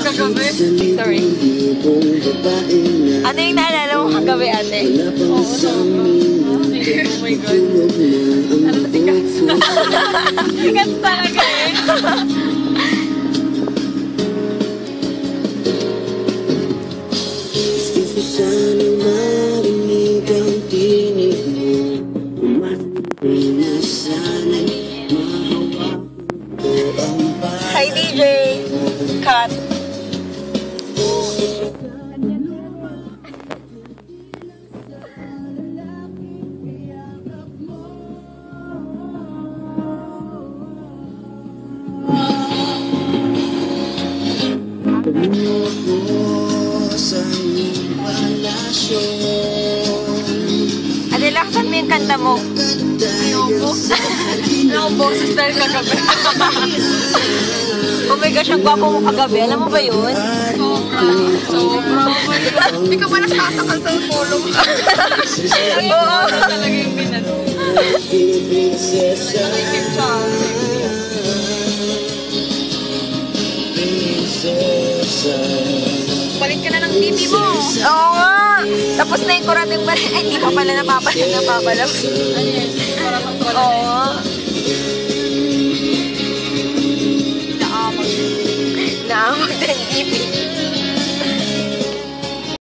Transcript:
kagabi. Sorry. Ano yung naalala mo kagabi, ate? Oo, sobra. Oh my God. Ano na si Kats? Si Kats talaga eh. Sana'y marinig ang tinig mo. Umantay na sana'y mahawak ko ang bahay. Hi, DJ! Cut! Ate, laksan mo yung kanta mo. Ayoko. Wala akong boses dahil kagabi. Oh my gosh, ang gwapo mo kagabi. Alam mo ba yun? Sobra. Sobra. Oh my God. Hindi ka ba nasasakal sa polo mo? Oo. Talaga yung binan. Nakikip siya. Balik ka na ng TV mo. Oo nga! Tapos na yung kurating balik. Ay, hindi pa pala napapala. Ano yan?